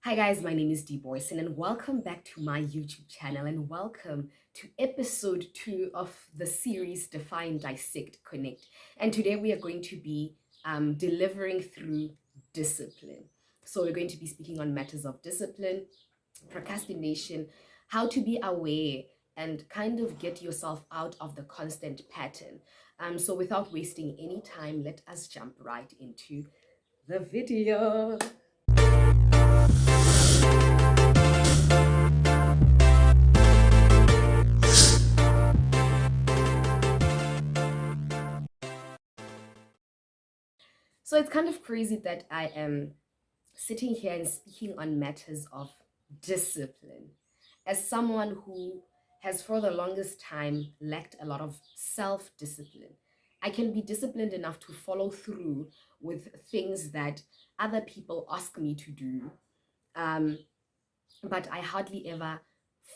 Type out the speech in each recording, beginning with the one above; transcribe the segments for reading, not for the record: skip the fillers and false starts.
Hi guys, my name is Dee Boyson and welcome back to my YouTube channel and welcome to episode 2 of the series Define, Dissect, Connect. And today we are going to be delivering through discipline. So we're going to be speaking on matters of discipline, procrastination, how to be aware and kind of get yourself out of the constant pattern. So without wasting any time, let us jump right into the video. So it's kind of crazy that I am sitting here and speaking on matters of discipline as someone who has for the longest time lacked a lot of self-discipline. I can be disciplined enough to follow through with things that other people ask me to do, um, but I hardly ever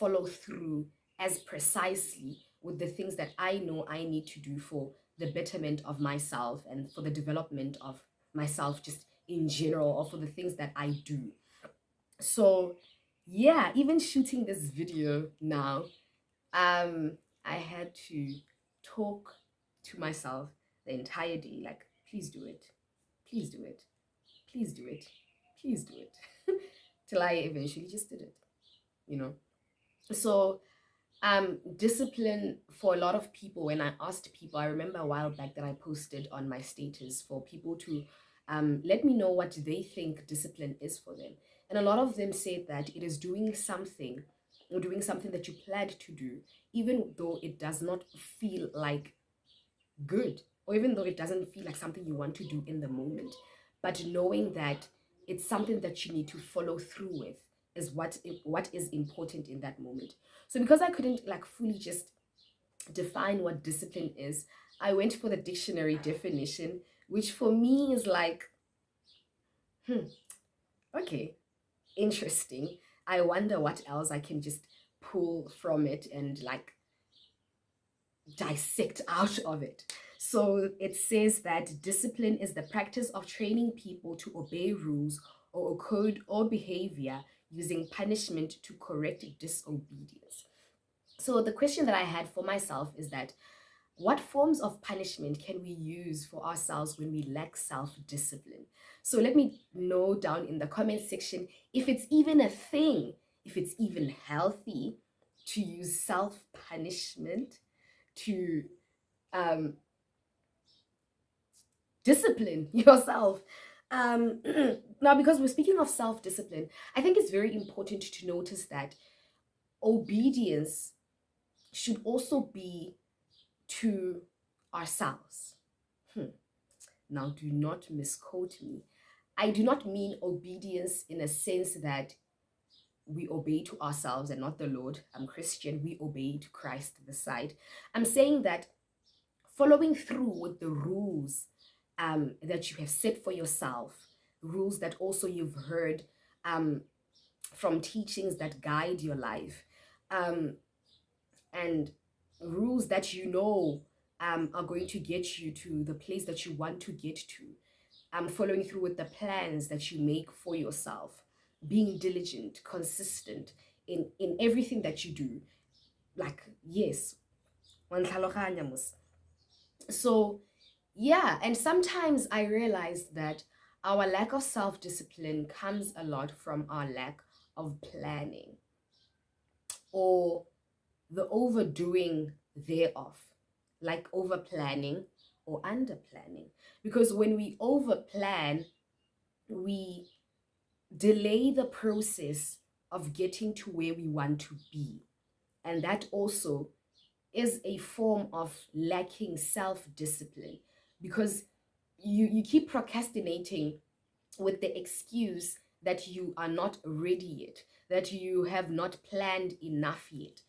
follow through as precisely with the things that I know I need to do for the betterment of myself and for the development of myself just in general, or for the things that I do. So yeah, even shooting this video now, I had to talk to myself the entire day, like, please do it, please do it, please do it, please do it, till I eventually just did it, you know. So discipline for a lot of people, when I asked people, I remember a while back that I posted on my status for people to let me know what they think discipline is for them. And a lot of them said that it is doing something, or doing something that you planned to do, even though it does not feel like good, or even though it doesn't feel like something you want to do in the moment, but knowing that it's something that you need to follow through with is what is important in that moment. So because I couldn't like fully just define what discipline is, I went for the dictionary definition, which for me is like, okay, interesting. I wonder what else I can just pull from it and like dissect out of it. So it says that discipline is the practice of training people to obey rules or a code or behavior using punishment to correct disobedience. So the question that I had for myself is that what forms of punishment can we use for ourselves when we lack self-discipline? So let me know down in the comment section if it's even a thing, if it's even healthy to use self-punishment to um, discipline yourself. Um, Now, because we're speaking of self discipline, I think it's very important to notice that obedience should also be to ourselves. Now, do not misquote me. I do not mean obedience in a sense that we obey to ourselves and not the Lord. I'm Christian, we obey to Christ the side. I'm saying that following through with the rules that you have set for yourself, rules that also you've heard um, from teachings that guide your life, um, and rules that you know are going to get you to the place that you want to get to, following through with the plans that you make for yourself, being diligent, consistent in everything that you do. Like, yes, so yeah, and sometimes I realized that our lack of self-discipline comes a lot from our lack of planning, or the overdoing thereof, like over planning or under planning. Because when we over plan, we delay the process of getting to where we want to be. And that also is a form of lacking self-discipline, because you keep procrastinating with the excuse that you are not ready yet, that you have not planned enough yet.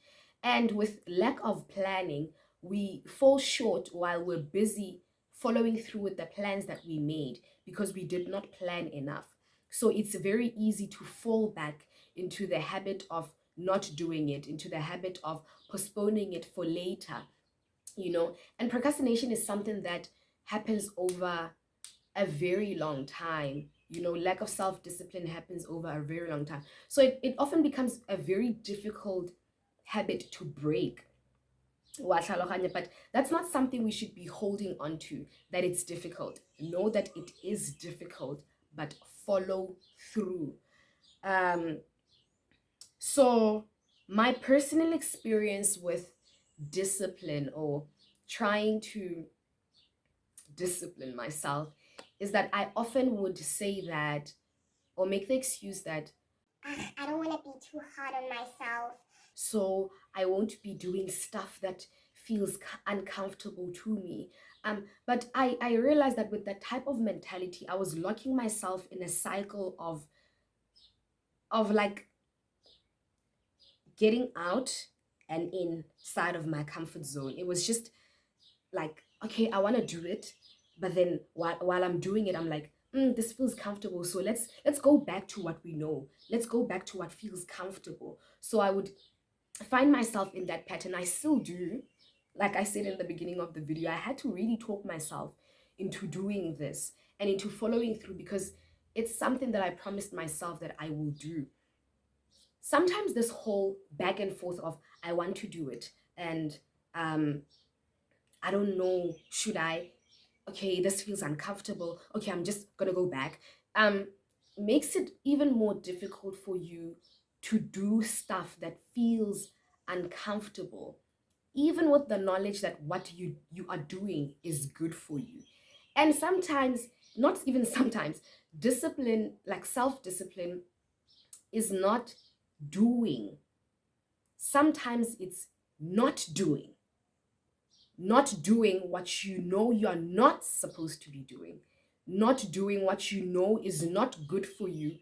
And with lack of planning, we fall short while we're busy following through with the plans that we made because we did not plan enough. So it's very easy to fall back into the habit of not doing it, into the habit of postponing it for later, you know. And procrastination is something that happens over a very long time. lack of self-discipline happens over a very long time. So it often becomes a very difficult habit to break. But that's not something we should be holding on to, that it's difficult. Know that it is difficult, but follow through. Um, so my personal experience with discipline, or trying to discipline myself, is that I often would say that, or make the excuse that, I don't want to be too hard on myself. So I won't be doing stuff that feels uncomfortable to me. But I realized that with that type of mentality, I was locking myself in a cycle of like getting out and inside of my comfort zone. It was just like, okay, I want to do it, but then while I'm doing it, I'm like, this feels comfortable, so let's go back to what we know. Let's go back to what feels comfortable. So I would find myself in that pattern. I still do. Like I said in the beginning of the video, I had to really talk myself into doing this and into following through, because it's something that I promised myself that I will do. Sometimes this whole back and forth of I want to do it, and I don't know, should I? Okay, this feels uncomfortable. Okay, I'm just gonna go back. Makes it even more difficult for you to do stuff that feels uncomfortable, even with the knowledge that what you are doing is good for you. And sometimes, not even sometimes, discipline, like self-discipline, is not doing. Sometimes it's not doing. Not doing what you know you are not supposed to be doing. Not doing what you know is not good for you,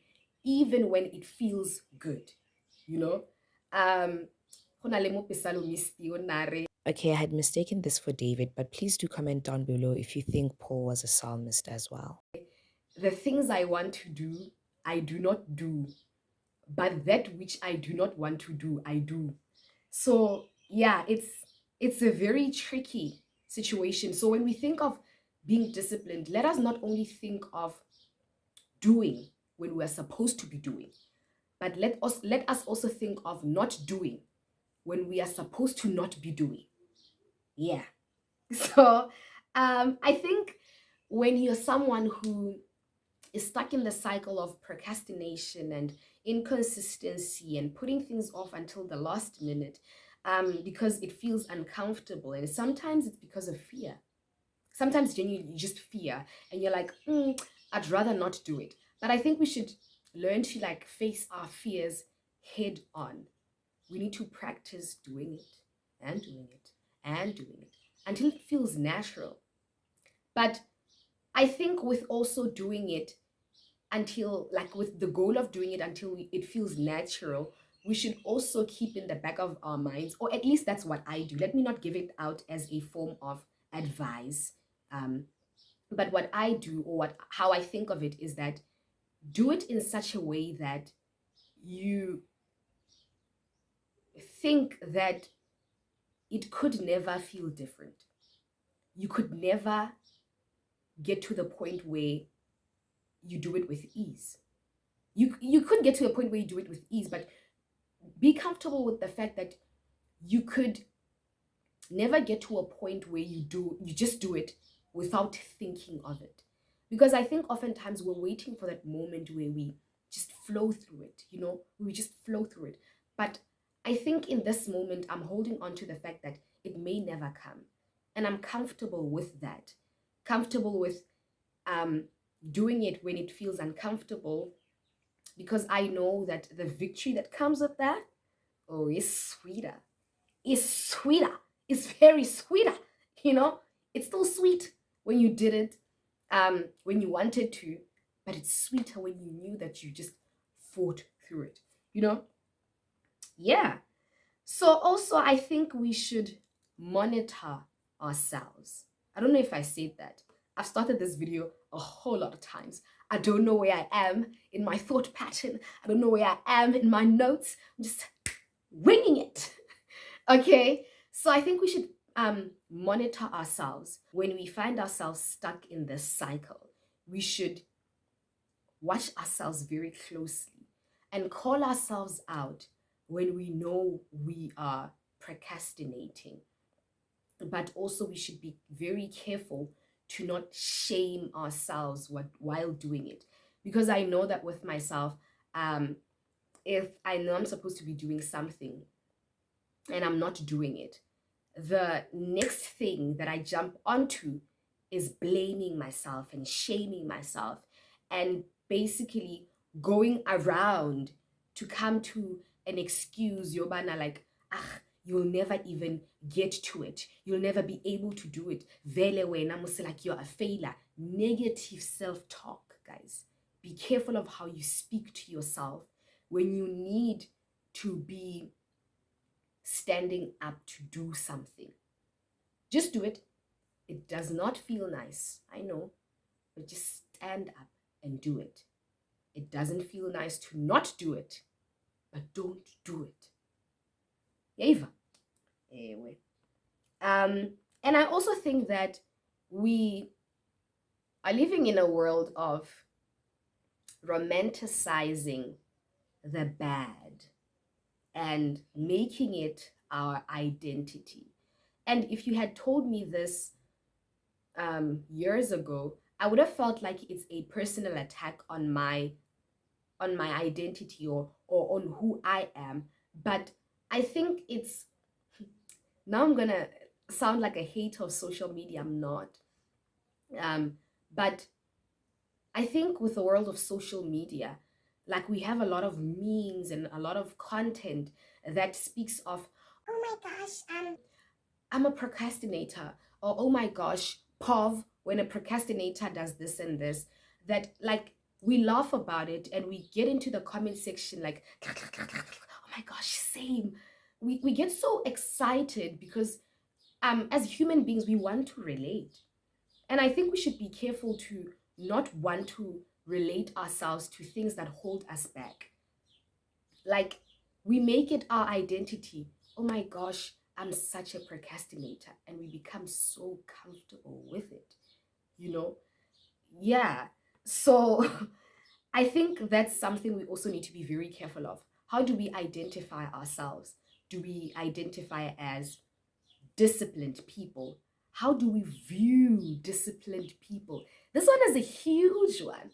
even when it feels good. You know? Um, Okay, I had mistaken this for David, but please do comment down below if you think Paul was a psalmist as well. The things I want to do, I do not do, but that which I do not want to do, I do. So yeah, it's a very tricky situation. So when we think of being disciplined, let us not only think of doing when we are supposed to be doing, but let us also think of not doing when we are supposed to not be doing. Yeah. So I think when you're someone who is stuck in the cycle of procrastination and inconsistency and putting things off until the last minute, because it feels uncomfortable, and sometimes it's because of fear. Sometimes genuinely you just fear, and you're like, I'd rather not do it. But I think we should learn to like face our fears head on. We need to practice doing it and doing it and doing it until it feels natural. But I think with also doing it until, like, with the goal of doing it until it feels natural, we should also keep in the back of our minds, or at least that's what I do. Let me not give it out as a form of advice. But what I do, or how I think of it, is that do it in such a way that you think that it could never feel different. You could never get to the point where you do it with ease. You could get to a point where you do it with ease, but be comfortable with the fact that you could never get to a point where you just do it without thinking of it. Because I think oftentimes we're waiting for that moment where we just flow through it, we just flow through it. But I think in this moment, I'm holding on to the fact that it may never come. And I'm comfortable with that. Comfortable with doing it when it feels uncomfortable, because I know that the victory that comes with that, oh, is sweeter. Is sweeter. It's very sweeter. It's still sweet when you did it, when you wanted to, but it's sweeter when you knew that you just fought through it. Yeah. So also, I think we should monitor ourselves. I don't know if I said that. I've started this video a whole lot of times. I don't know where I am in my thought pattern. I don't know where I am in my notes. I'm just winging it. Okay? So I think we should monitor ourselves when we find ourselves stuck in this cycle. We should watch ourselves very closely and call ourselves out when we know we are procrastinating. But also, we should be very careful to not shame ourselves while doing it. Because I know that with myself, if I know I'm supposed to be doing something and I'm not doing it, the next thing that I jump onto is blaming myself and shaming myself and basically going around to come to an excuse, Yobana, like, ah, you'll never even get to it. You'll never be able to do it. Vele wena must like you're a failure. Negative self-talk, guys. Be careful of how you speak to yourself when you need to be standing up to do something. Just do it. It does not feel nice, I know, but just stand up and do it. It doesn't feel nice to not do it, but don't do it. Eva. Anyway. And I also think that we are living in a world of romanticizing the bad and making it our identity. And if you had told me this years ago, I would have felt like it's a personal attack on my identity or on who I am. But I think it's, now I'm gonna sound like a hater of social media. I'm not. But I think with the world of social media, like we have a lot of memes and a lot of content that speaks of, oh my gosh, I'm a procrastinator, or oh my gosh, POV, when a procrastinator does this and this, that like we laugh about it and we get into the comment section like, oh my gosh, same. We get so excited because as human beings, we want to relate. And I think we should be careful to not want to relate ourselves to things that hold us back. Like we make it our identity. Oh my gosh, I'm such a procrastinator. And we become so comfortable with it, you know? Yeah. So I think that's something we also need to be very careful of. How do we identify ourselves? Do we identify as disciplined people? How do we view disciplined people? This one is a huge one.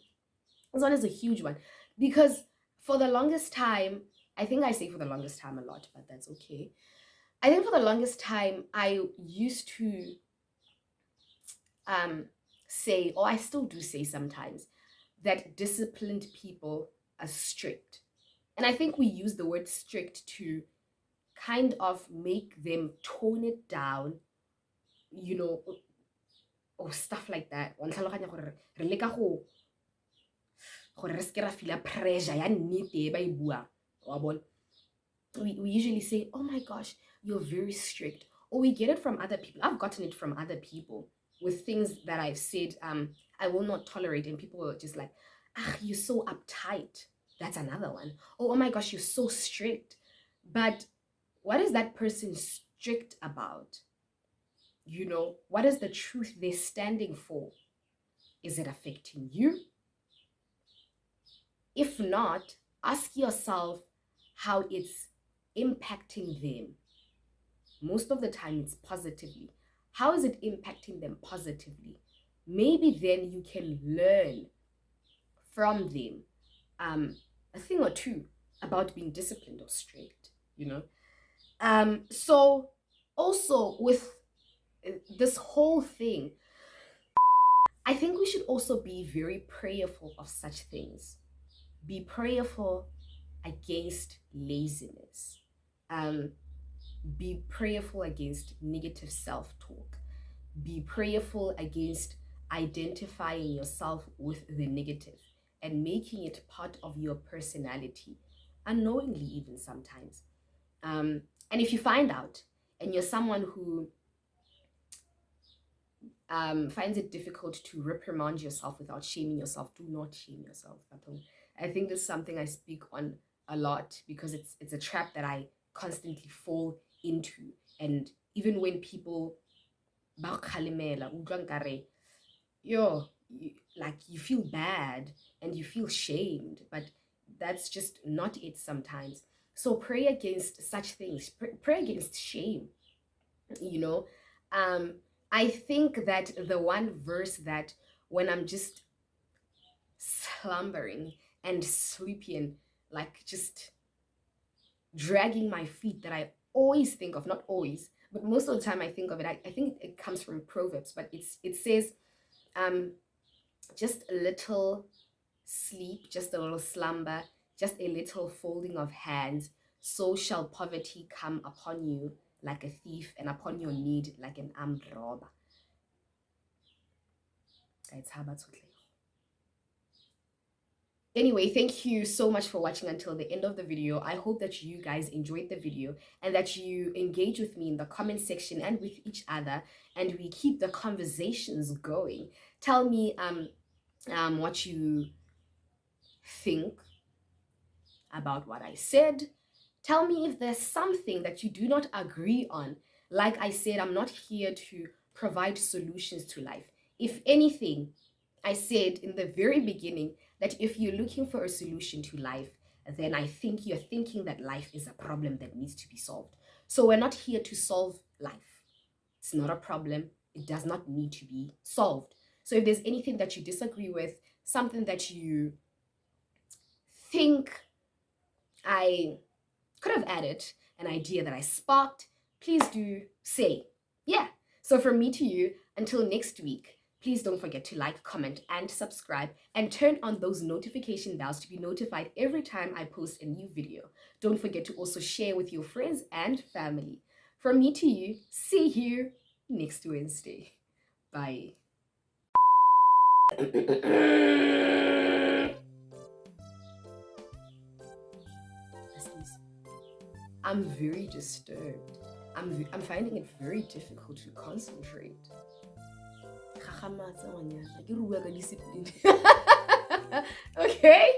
This one is a huge one because for the longest time, I think I say for the longest time a lot, but that's okay. I think for the longest time, I used to say, or I still do say sometimes, that disciplined people are strict. And I think we use the word strict to kind of make them tone it down, you know, or stuff like that. Wa ntlhaloganya gore re leka go gore re se ke ra feel pressure ya nnete e ba e buang, wa bona. We usually say, oh my gosh, you're very strict. Or we get it from other people. I've gotten it from other people with things that I've said I will not tolerate. And people were just like, ah, you're so uptight. That's another one. Oh my gosh, you're so strict. But what is that person strict about? You know, what is the truth they're standing for? Is it affecting you? If not, ask yourself how it's impacting them. Most of the time, it's positively. How is it impacting them positively? Maybe then you can learn from them a thing or two about being disciplined or strict, you know? So also with this whole thing, I think we should also be very prayerful of such things. Be prayerful against laziness. Be prayerful against negative self-talk. Be prayerful against identifying yourself with the negative and making it part of your personality, unknowingly even sometimes. And if you find out and you're someone who finds it difficult to reprimand yourself without shaming yourself, do not shame yourself. I think this is something I speak on a lot because it's a trap that I constantly fall into. And even when people ba kgalemela, utlwa nkare, yo, like you feel bad and you feel shamed, but that's just not it sometimes. So pray against such things. Pray against shame, you know. I think that the one verse that when I'm just slumbering and sleepy and like just dragging my feet, that I always think of, not always, but most of the time I think of it, I think it comes from Proverbs, but it says, um, just a little sleep, just a little slumber, just a little folding of hands, so shall poverty come upon you like a thief, and upon your need like an armed robber. Anyway, thank you so much for watching until the end of the video. I hope that you guys enjoyed the video and that you engage with me in the comment section and with each other, and we keep the conversations going. Tell me what you think about what I said. Tell me if there's something that you do not agree on. Like I said, I'm not here to provide solutions to life. If anything, I said in the very beginning that if you're looking for a solution to life, then I think you're thinking that life is a problem that needs to be solved. So we're not here to solve life. It's not a problem. It does not need to be solved. So if there's anything that you disagree with, something that you think I could have added, an idea that I sparked, please do say. Yeah. So from me to you, until next week, please don't forget to like, comment, and subscribe, and turn on those notification bells to be notified every time I post a new video. Don't forget to also share with your friends and family. From me to you, see you next Wednesday. Bye. I'm very disturbed. I'm finding it very difficult to concentrate. Okay.